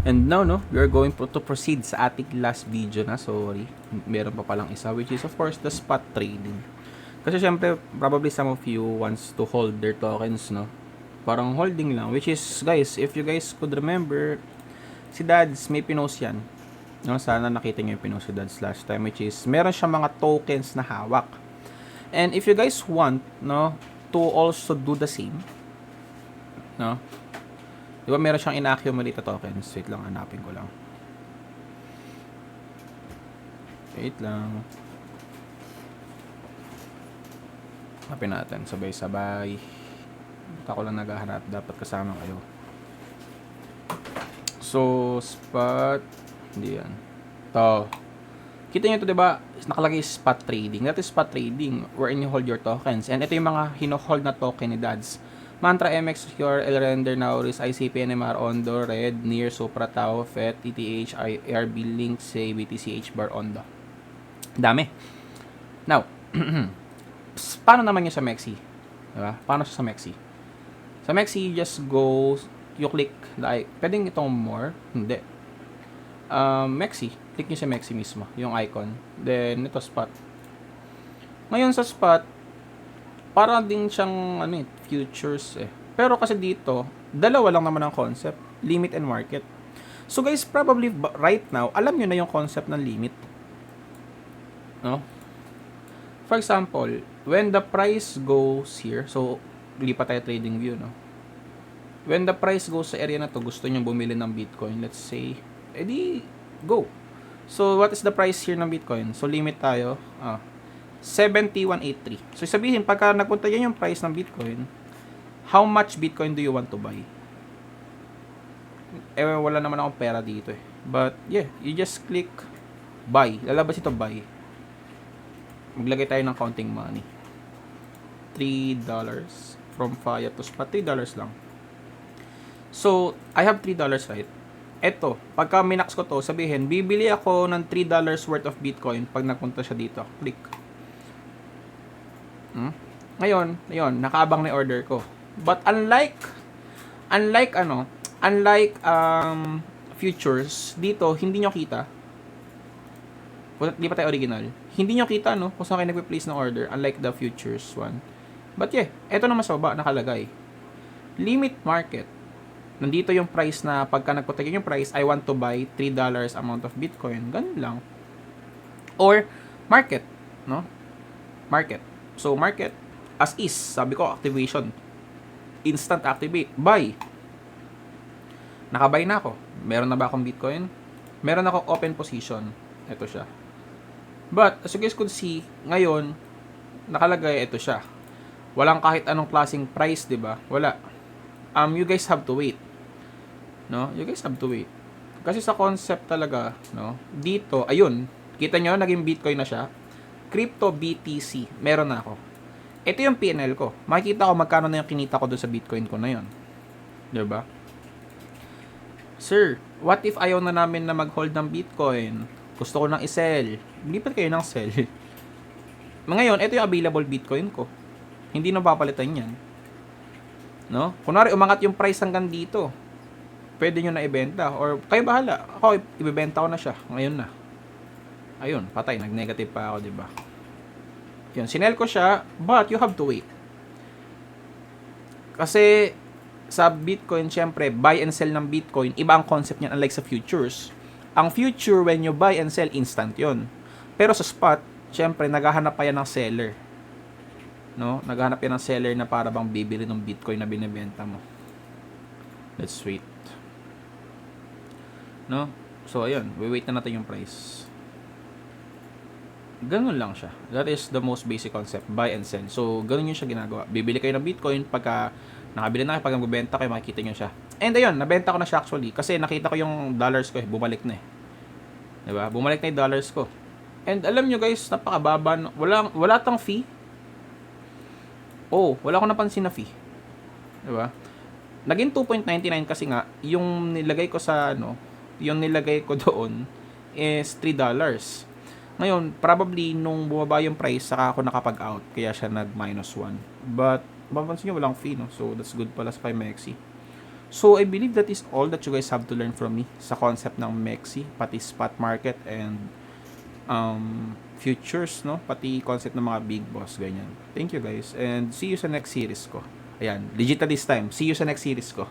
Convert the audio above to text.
And now, no, we are going to proceed sa ating last video na. Sorry, meron pa palang isa, which is of course the spot trading. Kasi syempre, probably some of you wants to hold their tokens, no? Parang holding lang, which is, guys, if you guys could remember, si Dads, may pinost yan. No, sana nakita niyo yung pinost si Dads last time, which is, meron siyang mga tokens na hawak. And if you guys want, no, to also do the same, no, di ba meron siyang ina-accumulate na tokens? Wait lang, hanapin ko lang. Wait lang. Hanapin natin, sabay-sabay. Ako lang naghahanap, dapat kasama kayo. So, spot, hindi yan. To. Kita nyo ito, diba? Nakalagay spot trading. That is spot trading wherein you hold your tokens. And ito yung mga hino-hold na token ni Dads. Mantra, MX, Secure, Elrender, Nauris, ICP, NMR, Ondo, Red, Near, Supra, Tau, FET, ETH, ARB, Link, Say, BTC, HBAR, Ondo. Dami. Now, paano naman yung sa Mexi? Diba? Paano siya sa Mexi? Sa Mexi, just go, you click, like, pwedeng itong more, hindi. Mexi, click nyo sa Mexi mismo, yung icon. Then, ito, spot. Ngayon sa spot, para din siyang, futures eh. Pero kasi dito, dalawa lang naman ang concept, limit and market. So guys, probably right now, alam nyo na yung concept ng limit. No? For example, when the price goes here, so, lipat tayo trading view, no? When the price goes sa area na to, gusto nyo bumili ng Bitcoin, let's say, edi, go. So, what is the price here ng Bitcoin? So, limit tayo, 7183. So, sabihin, pagka nagpunta yan yung price ng Bitcoin, how much Bitcoin do you want to buy? Wala naman akong pera dito eh. But, yeah, you just click buy. Lalabas ito buy. Maglagay tayo ng counting money. $3 from FIA to spot. $3 lang. So, I have $3, right? Eto, pagka minax ko to, sabihin, bibili ako ng $3 worth of Bitcoin pag nagpunta siya dito. Click. Ngayon, nakaabang na order ko. But unlike futures, dito, hindi nyo kita. Di pa tayo original. Hindi nyo kita, no? Kung saan kayo nagpe-place ng order, unlike the futures one. But yeah, eto naman sa baba, nakalagay. Limit market. Nandito yung price na pagka nagpunta yung price, I want to buy $3 amount of Bitcoin. Ganun lang. Or, market. No? Market. So, market, as is, sabi ko, activation. Instant activate. Buy. Nakabuy na ako. Meron na ba akong Bitcoin? Meron akong open position. Ito siya. But, as you guys could see, ngayon, nakalagay, ito siya. Walang kahit anong klaseng price, diba? Wala. You guys have to wait. No? You guys have to wait. Kasi sa concept talaga, no? Dito, ayun. Kita nyo, naging Bitcoin na siya. Crypto BTC. Meron na ako. Ito yung PNL ko. Makikita ko magkano na yung kinita ko doon sa Bitcoin ko na yun. Diba? Sir, what if ayaw na namin na mag-hold ng Bitcoin? Gusto ko nang i-sell. Lipat kayo ng sell. Ngayon, ito yung available Bitcoin ko. Hindi na papalitan yan. No? Kunwari, umangat yung price hanggang dito. Pwede nyo na ibenta. Or, kayo bahala. Ako, ibibenta ko na siya. Ngayon na. Ayun, patay. Nag-negative pa ako, diba? Yun, sinell ko siya, but you have to wait. Kasi, sa Bitcoin, syempre, buy and sell ng Bitcoin, iba ang concept niyan, unlike sa futures. Ang future, when you buy and sell, instant yon. Pero sa spot, syempre, naghahanap pa yan ng seller. No? Naghahanap yan ng seller na para bang bibili ng Bitcoin na binibenta mo. Let's wait. No? So, ayun. Wait na natin yung price. Ganun lang siya. That is the most basic concept. Buy and sell. So, ganun yung siya ginagawa. Bibili kayo ng Bitcoin. Pagka nakabili na kayo, pag magbibenta kayo, makikita nyo siya. And ayun, nabenta ko na siya actually. Kasi nakita ko yung dollars ko eh. Bumalik na eh. Diba? Bumalik na yung dollars ko. And alam nyo guys, napakababa. Wala tang fee. Oh, wala akong napansin na fee. Diba? Naging 2.99 kasi nga, yung nilagay ko sa, yung nilagay ko doon is $3. Ngayon, probably, nung bumaba yung price, saka ako nakapag-out. Kaya siya nag-1. But, mapapansin nyo, walang fee, no? So, that's good pala sa kay Mexi. So, I believe that is all that you guys have to learn from me sa concept ng MEXC, pati spot market and futures, no? Pati concept ng mga big boss, ganyan. Thank you guys and see you sa next series ko. Ayan, digital this time. See you sa next series ko.